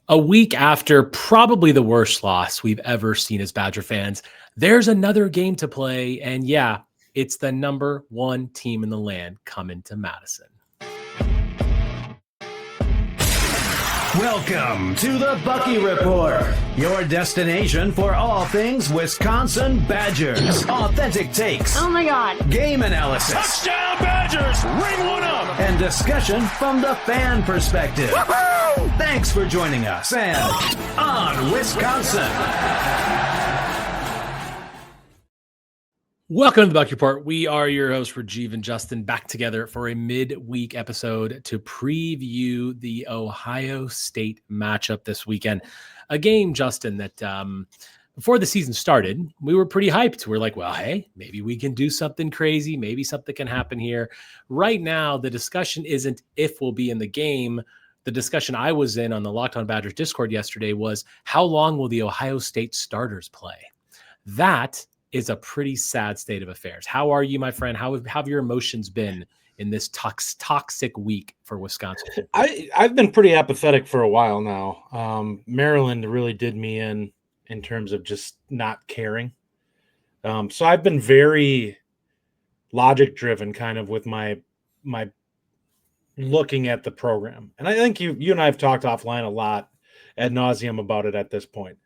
A week after probably the worst loss we've ever seen as Badger fans, there's another game to play. And yeah, it's the number one team in the land coming to Madison. Welcome to the Bucky Report, your destination for all things Wisconsin Badgers. Authentic takes. Oh my God. Game analysis. Touchdown Badgers! Ring one up! And discussion from the fan perspective. Woo-hoo! Thanks for joining us and on Wisconsin. Welcome to the Bucky Report. We are your hosts, Rajiv and Justin, back together for a midweek episode to preview the Ohio State matchup this weekend. A game, Justin, that before the season started, we were pretty hyped. We're like, well, hey, maybe we can do something crazy. Maybe something can happen here. Right now, the discussion isn't if we'll be in the game. The discussion I was in on the Locked On Badgers Discord yesterday was how long will the Ohio State starters play? That is a pretty sad state of affairs. How are you, my friend? How have your emotions been in this toxic week for Wisconsin? I've been pretty apathetic for a while now. Maryland really did me in terms of just not caring. So I've been very logic driven kind of with my looking at the program. And I think you and I have talked offline a lot ad nauseum about it at this point.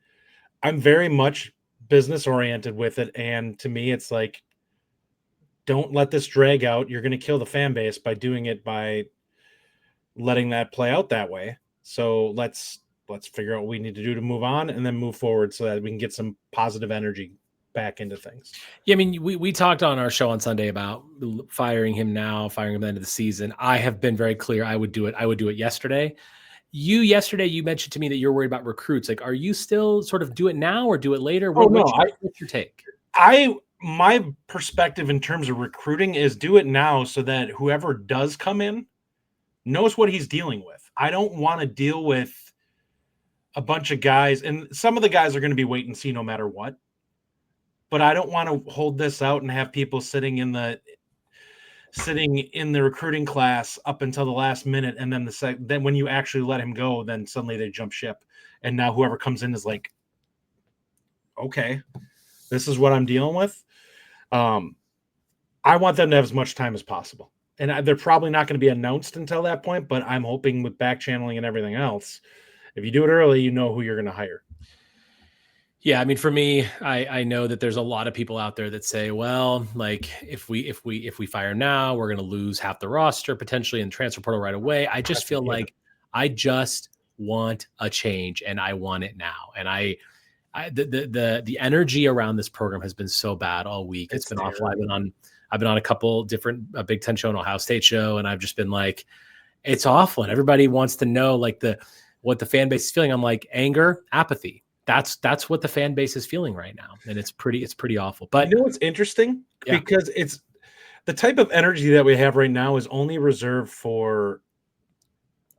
I'm very much business oriented with it, and to me it's like, don't let this drag out. You're going to kill the fan base by doing it, by letting that play out that way. So let's figure out what we need to do to move on and then move forward so that we can get some positive energy back into things. Yeah, I mean, we talked on our show on Sunday about firing him now, firing him at the end of the season. I have been very clear I would do it. I would do it yesterday. Yesterday, you mentioned to me that you're worried about recruits. Like, are you still sort of do it now or do it later? What's your take? My perspective in terms of recruiting is do it now so that whoever does come in knows what he's dealing with. I don't want to deal with a bunch of guys, and some of the guys are going to be wait and see no matter what. But I don't want to hold this out and have people sitting in the recruiting class up until the last minute, and then then when you actually let him go, then suddenly they jump ship, and now whoever comes in is like, okay, this is what I'm dealing with. I want them to have as much time as possible, and they're probably not going to be announced until that point, but I'm hoping with back channeling and everything else, if you do it early, you know who you're going to hire. Yeah, I mean, for me, I know that there's a lot of people out there that say, well, like if we fire now, we're going to lose half the roster potentially in the transfer portal right away. I just feel like I just want a change, and I want it now. And the energy around this program has been so bad all week. It's been awful. I've been on a couple different Big Ten show and Ohio State show, and I've just been like, it's awful. And everybody wants to know like what the fan base is feeling. I'm like, anger, apathy. That's what the fan base is feeling right now. And it's pretty awful. But you know what's interesting? Yeah. Because it's the type of energy that we have right now is only reserved for,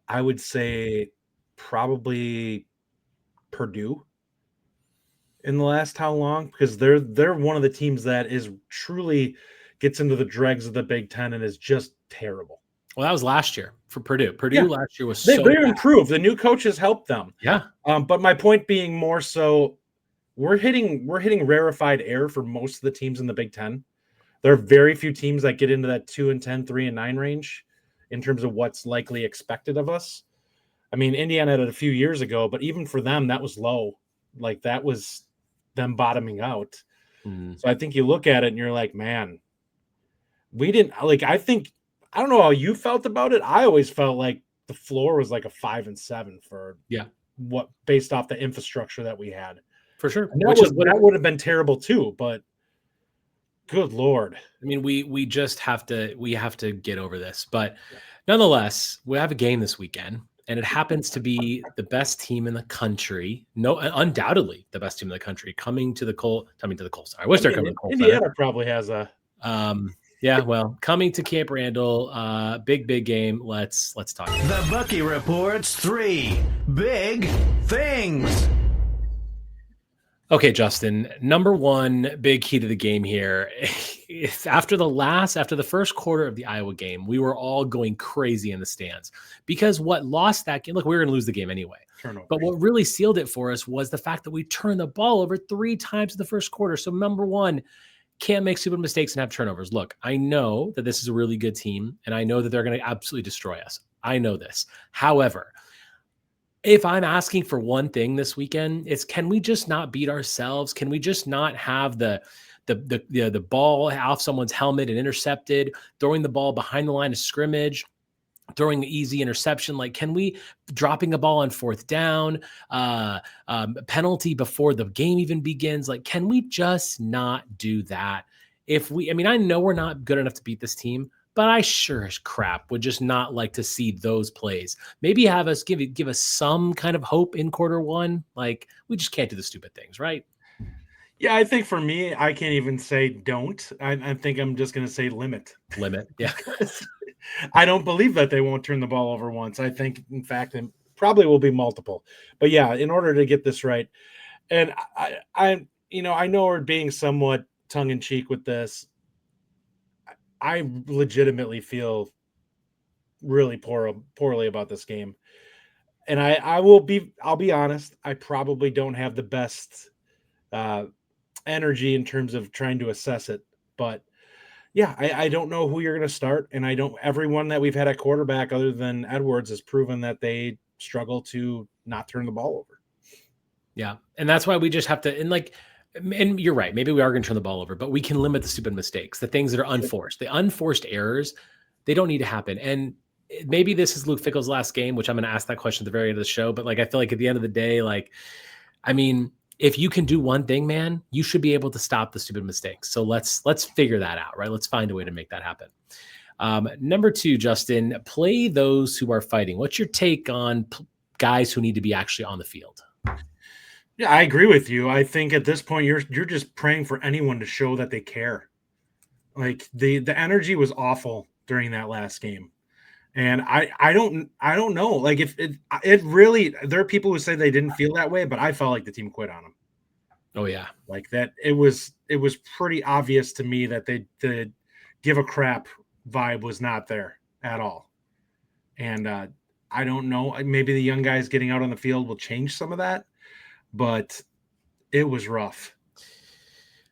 I would say, probably Purdue in the last how long? Because they're one of the teams that is truly gets into the dregs of the Big Ten and is just terrible. Well, that was last year for Purdue. Last year was they're improved. The new coaches helped them. Yeah. But my point being more so, we're hitting rarefied air for most of the teams in the Big Ten. There are very few teams that get into that 2-10, 3-9 range in terms of what's likely expected of us. I mean, Indiana had it a few years ago, but even for them, that was low. Like that was them bottoming out. Mm. So I think you look at it and you're like, man, we didn't like. I don't know how you felt about it. I always felt like the floor was like a 5-7 for what based off the infrastructure that we had. For sure. And that would have been terrible too, but good Lord. I mean, we have to get over this. But nonetheless, we have a game this weekend, and it happens to be the best team in the country. No, undoubtedly the best team in the country coming to the Cole. I wish they're coming to Cole. Indiana probably has a yeah, well, coming to Camp Randall, big game. Let's talk. The Bucky Report's 3 big things. Okay, Justin, number one big key to the game here. After the first quarter of the Iowa game, we were all going crazy in the stands because what lost that game, look, we were going to lose the game anyway. Turnovers. But what really sealed it for us was the fact that we turned the ball over 3 times in the first quarter. So number one, can't make stupid mistakes and have turnovers. Look, I know that this is a really good team, and I know that they're going to absolutely destroy us. I know this. However, if I'm asking for one thing this weekend, it's can we just not beat ourselves? Can we just not have the ball off someone's helmet and intercepted, throwing the ball behind the line of scrimmage, throwing an easy interception? Like, can we dropping a ball on 4th down, penalty before the game even begins? Like, can we just not do that? I know we're not good enough to beat this team, but I sure as crap would just not like to see those plays. Maybe have us give us some kind of hope in quarter one. Like, we just can't do the stupid things, right? Yeah, I think for me, I can't even say don't. I think I'm just going to say limit. Limit, yeah. I don't believe that they won't turn the ball over once. I think, in fact, it probably will be multiple. But yeah, in order to get this right, and I know we're being somewhat tongue in cheek with this. I legitimately feel really poorly about this game. And I'll be honest, I probably don't have the best energy in terms of trying to assess it. But yeah, I don't know who you're going to start. And everyone that we've had at quarterback other than Edwards has proven that they struggle to not turn the ball over. Yeah. And that's why we just have to, and you're right. Maybe we are going to turn the ball over, but we can limit the stupid mistakes, the things that are unforced, the unforced errors. They don't need to happen. And maybe this is Luke Fickell's last game, which I'm going to ask that question at the very end of the show. But I feel like at the end of the day, if you can do one thing, man, you should be able to stop the stupid mistakes. So let's figure that out, right? Let's find a way to make that happen. Number 2, Justin, play those who are fighting. What's your take on guys who need to be actually on the field? Yeah, I agree with you. I think at this point you're just praying for anyone to show that they care. Like the energy was awful during that last game. And I don't know. Like if it really, there are people who say they didn't feel that way, but I felt like the team quit on them. Oh yeah. Like that it was pretty obvious to me that the give a crap vibe was not there at all. And I don't know, maybe the young guys getting out on the field will change some of that. But it was rough.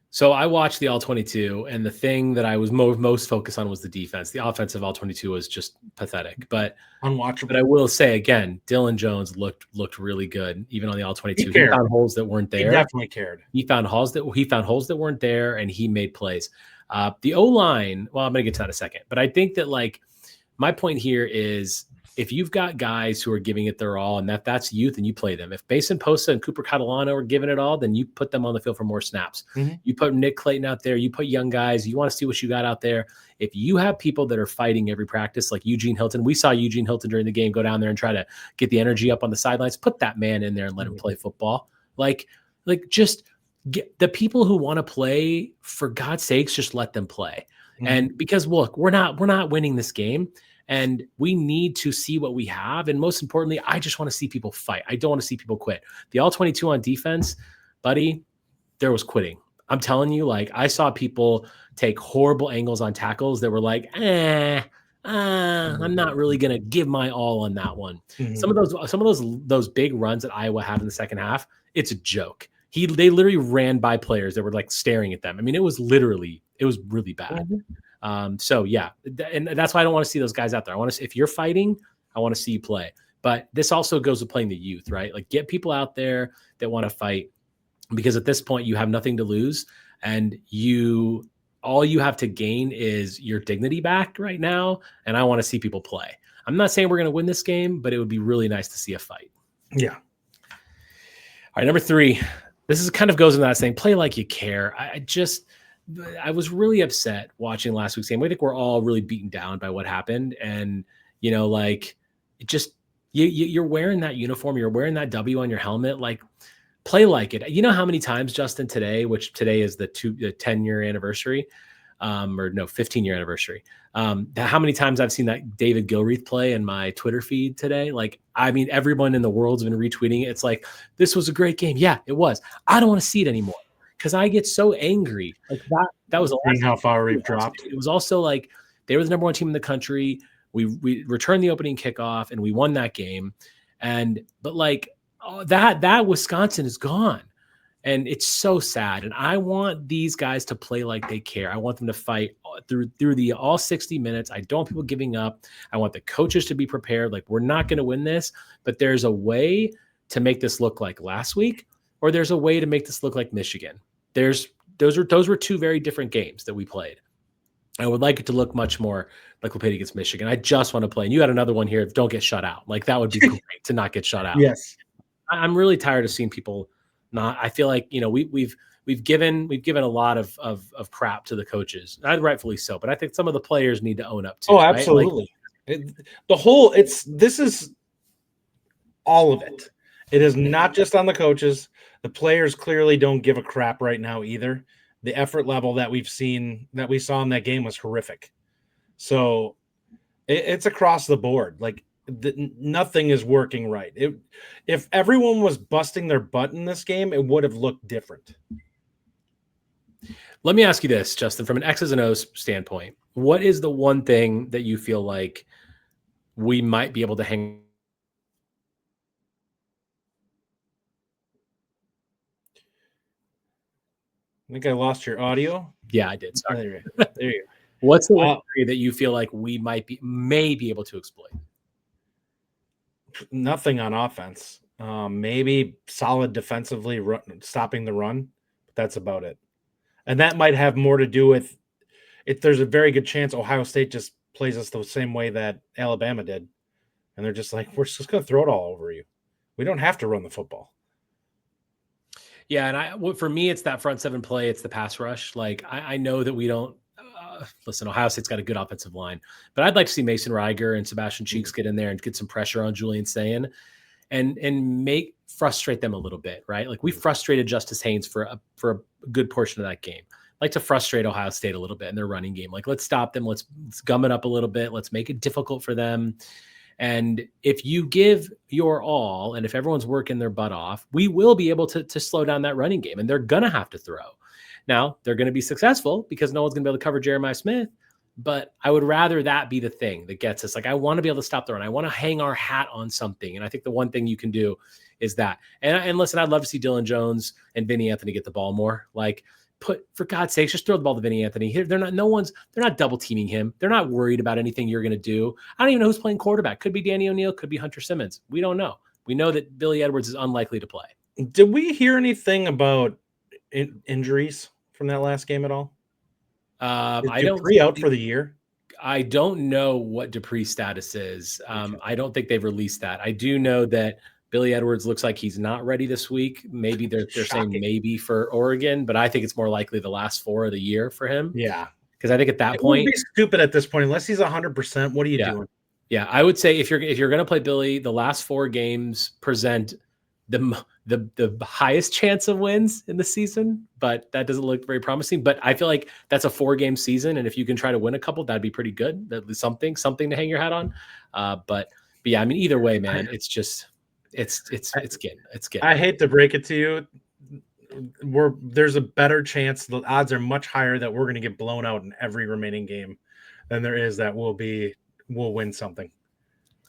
So I watched the All-22, and the thing that I was most focused on was the defense. The offensive All-22 was just pathetic, but unwatchable. But I will say again, Dylan Jones looked really good, even on the All-22. He found holes that weren't there. He definitely cared. He found holes that weren't there, and he made plays. The O-line. Well, I'm going to get to that in a second, but I think that my point here is, if you've got guys who are giving it their all, and that's youth, and you play them. If Basin Posa and Cooper Catalano are giving it all, then you put them on the field for more snaps. Mm-hmm. You put Nick Clayton out there. You put young guys. You want to see what you got out there. If you have people that are fighting every practice, like Eugene Hilton, we saw Eugene Hilton during the game go down there and try to get the energy up on the sidelines. Put that man in there and let him play football. Just get the people who want to play, for God's sakes, just let them play. Mm-hmm. And because look, we're not winning this game. And we need to see what we have. And most importantly, I just want to see people fight. I don't want to see people quit. The All-22 on defense, buddy, there was quitting. I'm telling you, I saw people take horrible angles on tackles that were I'm not really going to give my all on that one. Mm-hmm. Some of those big runs that Iowa had in the second half, it's a joke. They literally ran by players that were staring at them. I mean, it was really bad. Mm-hmm. So yeah, and that's why I don't want to see those guys out there. If you're fighting, I want to see you play. But this also goes with playing the youth, right? Get people out there that want to fight, because at this point you have nothing to lose, and all you have to gain is your dignity back right now. And I want to see people play. I'm not saying we're going to win this game, but it would be really nice to see a fight. Yeah. All right, number 3. This kind of goes into that saying, play like you care. I was really upset watching last week's game. I think we're all really beaten down by what happened. And, you're wearing that uniform, you're wearing that W on your helmet, play like it. You know how many times, Justin, today, which today is the 10-year anniversary, or no, 15-year anniversary. How many times I've seen that David Gilreath play in my Twitter feed today. Like, I mean, everyone in the world's been retweeting it. It's like, this was a great game. Yeah, it was. I don't want to see it anymore because I get so angry. Like that was the last how far we've dropped. It was also like they were the number one team in the country. We returned the opening kickoff and we won that game. But like that Wisconsin is gone. And it's so sad. And I want these guys to play like they care. I want them to fight through the all 60 minutes. I don't want people giving up. I want the coaches to be prepared. Like, we're not going to win this, but there's a way to make this look like last week, or there's a way to make this look like Michigan. Those were two very different games that we played. I would like it to look much more like we played against Michigan. I just want to play. And you had another one here. Don't get shut out. Like, that would be great to not get shut out. Yes. I'm really tired of seeing people not. I feel like, we've given a lot of crap to the coaches, and rightfully so. But I think some of the players need to own up to. Oh, absolutely. Right? This is all of it. It is not just on the coaches. The players clearly don't give a crap right now either. The effort level that we saw in that game was horrific. So it's across the board. Like, nothing is working right. If everyone was busting their butt in this game, it would have looked different. Let me ask you this, Justin, from an X's and O's standpoint, what is the one thing that you feel like we might be able to hang? I think I lost your audio. Yeah, I did. Sorry. There you go. What's the one area that you feel like we may be able to exploit? Nothing on offense. Maybe solid defensively, stopping the run. But that's about it. And that might have more to do with if there's a very good chance Ohio State just plays us the same way that Alabama did. And they're just like, we're just going to throw it all over you. We don't have to run the football. Yeah, and for me, it's that front seven play. It's the pass rush. Like, I know that we don't listen. Ohio State's got a good offensive line, but I'd like to see Mason Reiger and Sebastian Cheeks get in there and get some pressure on Julian Sayin, and frustrate them a little bit, right? Like, we frustrated Justice Haynes for a good portion of that game. I'd like to frustrate Ohio State a little bit in their running game. Like, let's stop them. Let's gum it up a little bit. Let's make it difficult for them. And if you give your all, and if everyone's working their butt off, we will be able to slow down that running game, and they're going to have to throw. Now, they're going to be successful because no one's going to be able to cover Jeremiah Smith, but I would rather that be the thing that gets us. Like, I want to be able to stop the run. I want to hang our hat on something, and I think the one thing you can do is that. And listen, I'd love to see Dylan Jones and Vinny Anthony get the ball more. Like, for God's sakes, just throw the ball to Vinny Anthony. They're not double teaming him. They're not worried about anything you're going to do. I don't even know who's playing quarterback. Could be Danny O'Neal, could be Hunter Simmons. We don't know. We know that Billy Edwards is unlikely to play. Did we hear anything about injuries from that last game at all? I don't. Dupree out for the year? I don't know what Dupree's status is. I don't think they've released that. I do know that Billy Edwards looks like he's not ready this week. Maybe they're saying maybe for Oregon, but I think it's more likely the last 4 of the year for him. Yeah. Because I think at that point, would be stupid at this point, unless he's 100%. What are you doing? Yeah. I would say if you're going to play Billy, the last 4 games present the highest chance of wins in the season, but that doesn't look very promising. But I feel like that's a 4-game season. And if you can try to win a couple, that'd be pretty good. At least something to hang your hat on. But yeah, I mean, either way, man, it's just, it's getting. I hate to break it to you. There's a better chance. The odds are much higher that we're going to get blown out in every remaining game than there is that we'll win something.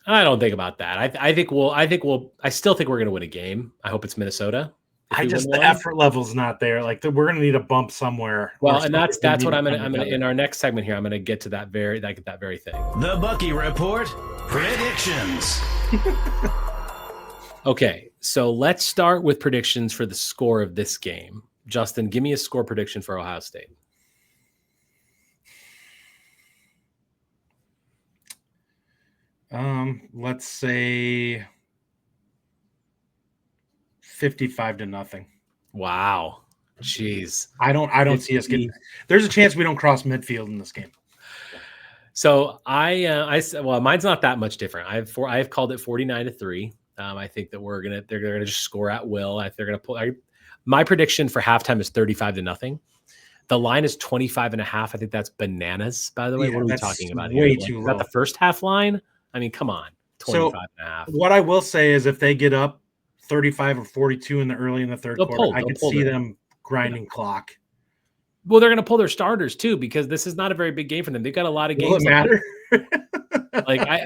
I don't think about that. I still think we're going to win a game. I hope it's Minnesota. The effort level's not there. Like, we're going to need a bump somewhere. Well, and that's what I'm going to in our next segment here. I'm going to get to that very thing. The Bucky Report predictions. Okay, so let's start with predictions for the score of this game. Justin, give me a score prediction for Ohio State. Let's say 55-0. Wow. Jeez. I don't see us getting. There's a chance we don't cross midfield in this game. So well, mine's not that much different. I've called it 49-3. I think that they're gonna just score at will. They're gonna pull. My prediction for halftime is 35-0. The line is 25.5. I think that's bananas, by the way. Yeah, what are we that's talking about way here? too Is that low. the first half line? I mean, come on. 25.5. What I will say is if they get up 35 or 42 in the third They'll quarter, pull. I They'll could pull see their. them grinding clock. Well, they're going to pull their starters too because this is not a very big game for them. They've got a lot of Will it games. matter?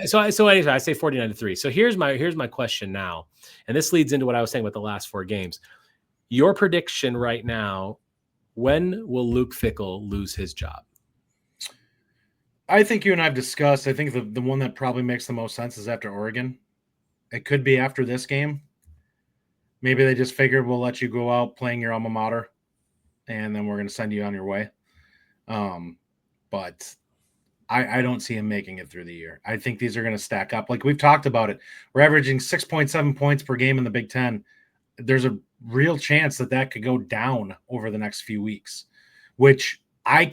So anyway, I say 49-3. So here's my question now, and this leads into what I was saying about the last 4 games. Your prediction right now: when will Luke Fickell lose his job? I think you and I have discussed. I think the one that probably makes the most sense is after Oregon. It could be after this game. Maybe they just figured we'll let you go out playing your alma mater, and then we're going to send you on your way. But I don't see him making it through the year. I think these are going to stack up. Like we've talked about it. We're averaging 6.7 points per game in the Big Ten. There's a real chance that could go down over the next few weeks, which I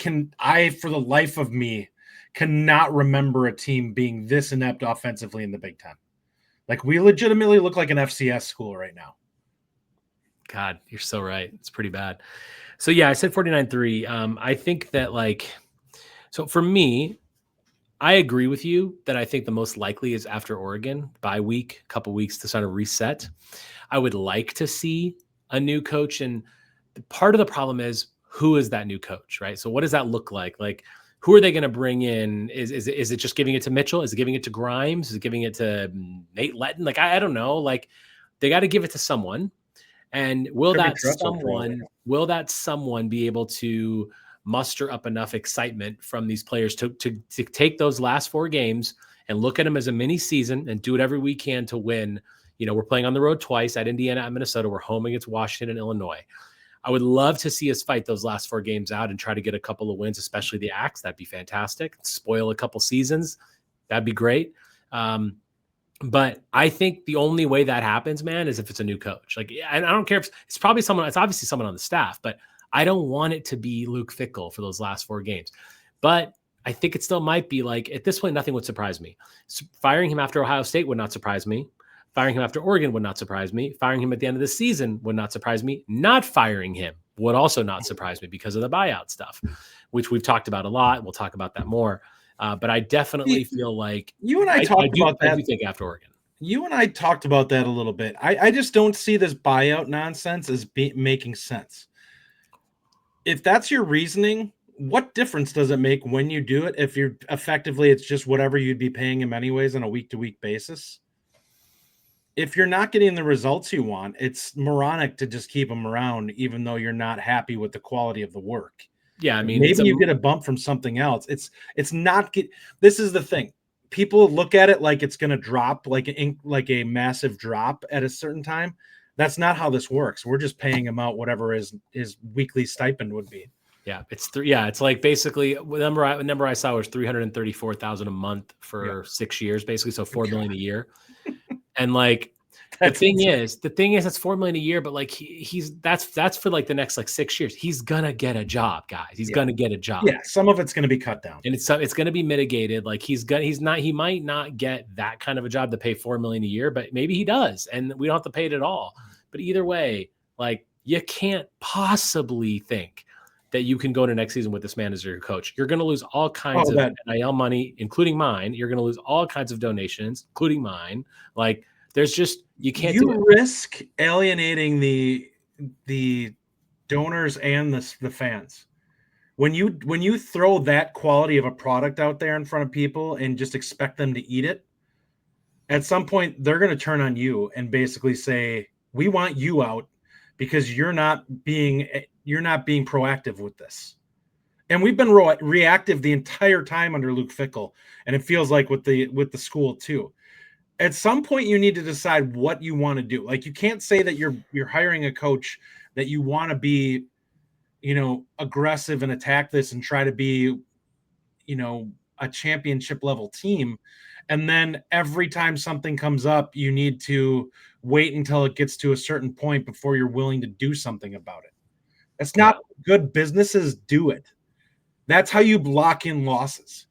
for the life of me cannot remember a team being this inept offensively in the Big Ten. Like we legitimately look like an FCS school right now. God, you're so right. It's pretty bad. So yeah, I said 49-3. I think that so for me, I agree with you that I think the most likely is after Oregon, bye week, couple weeks to sort of reset. I would like to see a new coach, and part of the problem is who is that new coach, right? So what does that look like? Like, who are they going to bring in? Is it just giving it to Mitchell? Is it giving it to Grimes? Is it giving it to Nate Letton? Like, I don't know. Like, they got to give it to someone. And will that someone be able to muster up enough excitement from these players to take those last 4 games and look at them as a mini season and do whatever we can to win? You know, we're playing on the road twice at Indiana and Minnesota. We're home against Washington and Illinois. I would love to see us fight those last 4 games out and try to get a couple of wins, especially the Axe. That'd be fantastic. Spoil a couple seasons. That'd be great. But I think the only way that happens, man, is if it's a new coach. Like, and I don't care if it's probably someone, it's obviously someone on the staff, but I don't want it to be Luke Fickell for those last 4 games. But I think it still might be like, at this point, nothing would surprise me. Firing him after Ohio State would not surprise me. Firing him after Oregon would not surprise me. Firing him at the end of the season would not surprise me. Not firing him would also not surprise me because of the buyout stuff, which we've talked about a lot. We'll talk about that more. But I definitely feel like you and I talked about that. I do think after Oregon. You and I talked about that a little bit. I just don't see this buyout nonsense as making sense. If that's your reasoning, what difference does it make when you do it if you're effectively it's just whatever you'd be paying him anyways on a week-to-week basis? If you're not getting the results you want, it's moronic to just keep him around even though you're not happy with the quality of the work. Yeah, I mean, maybe you get a bump from something else. It's not this is the thing. People look at it like it's going to drop like a massive drop at a certain time. That's not how this works. We're just paying him out whatever his weekly stipend would be. Yeah, it's like basically the number I saw was $334,000 a month for 6 years, basically, so $4 million a year. And like the thing is that's $4 million a year, but like that's for like the next like 6 years. He's gonna get a job, guys. He's gonna get a job. Yeah, some of it's gonna be cut down, and it's gonna be mitigated. Like he might not get that kind of a job to pay $4 million a year, but maybe he does, and we don't have to pay it at all. But either way, like you can't possibly think that you can go to next season with this man as your coach. You're going to lose all kinds of NIL money, including mine. You're going to lose all kinds of donations, including mine. Like there's just, you can't do it. You risk alienating the donors and the fans. When you throw that quality of a product out there in front of people and just expect them to eat it, at some point they're going to turn on you and basically say, we want you out because you're not being proactive with this. And we've been reactive the entire time under Luke Fickell, and it feels like with the school too. At some point you need to decide what you want to do. Like you can't say that you're hiring a coach that you want to be, aggressive and attack this and try to be, a championship level team. And then every time something comes up, you need to wait until it gets to a certain point before you're willing to do something about it. That's not good. Businesses do it. That's how you block in losses.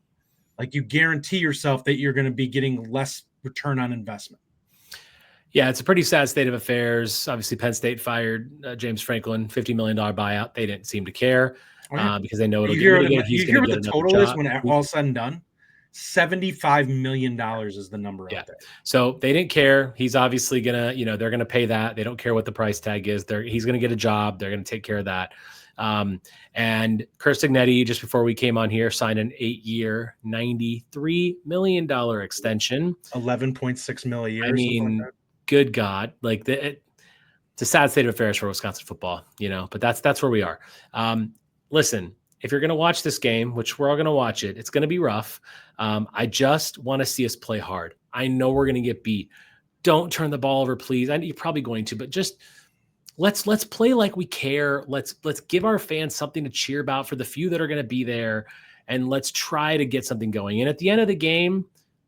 Like you guarantee yourself that you're going to be getting less return on investment. Yeah, it's a pretty sad state of affairs. Obviously, Penn State fired James Franklin, $50 million buyout. They didn't seem to care. because they know it'll You get hear what the total is when all said and done? $75 million is the number out there. So they didn't care. He's obviously gonna, they're gonna pay that. They don't care what the price tag is. He's gonna get a job. They're gonna take care of that. And Curt Cignetti, just before we came on here, signed an 8-year, $93 million extension. 11.6 million a year. I mean, good God, like it's a sad state of affairs for Wisconsin football, but that's where we are. Listen, if you're going to watch this game, which we're all going to watch it, it's going to be rough. I just want to see us play hard. I know we're going to get beat. Don't turn the ball over, please. You're probably going to, but just let's play like we care. Let's give our fans something to cheer about for the few that are going to be there, and let's try to get something going. And at the end of the game,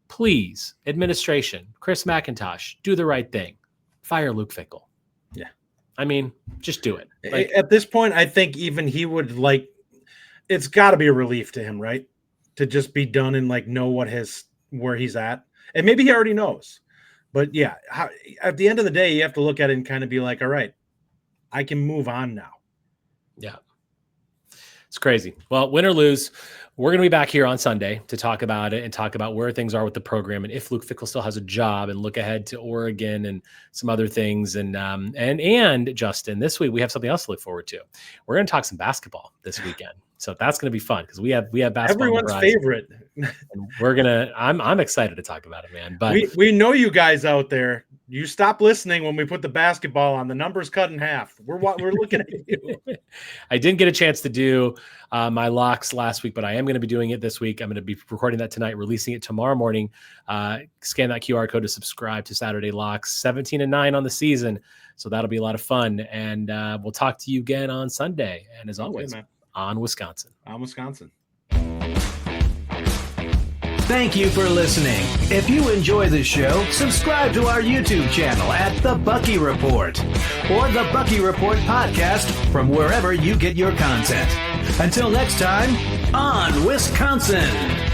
please, administration, Chris McIntosh, do the right thing. Fire Luke Fickell. Yeah. I mean, just do it. At this point, I think even he would it's got to be a relief to him, right? To just be done and know where he's at. And maybe he already knows. But yeah, at the end of the day, you have to look at it and kind of be like, all right, I can move on now. Yeah. It's crazy. Well, win or lose, we're going to be back here on Sunday to talk about it and talk about where things are with the program and if Luke Fickell still has a job, and look ahead to Oregon and some other things. And Justin, this week we have something else to look forward to. We're going to talk some basketball this weekend. So that's going to be fun because we have basketball. Everyone's favorite. And I'm excited to talk about it, man. But we know you guys out there. You stop listening when we put the basketball on. The numbers cut in half. We're looking at you. I didn't get a chance to do my locks last week, but I am going to be doing it this week. I'm going to be recording that tonight, releasing it tomorrow morning. Scan that QR code to subscribe to Saturday Locks. 17-9 on the season, so that'll be a lot of fun. And we'll talk to you again on Sunday. And as always, on Wisconsin. On Wisconsin. Thank you for listening. If you enjoy the show, subscribe to our YouTube channel at The Bucky Report or The Bucky Report Podcast from wherever you get your content. Until next time, on Wisconsin.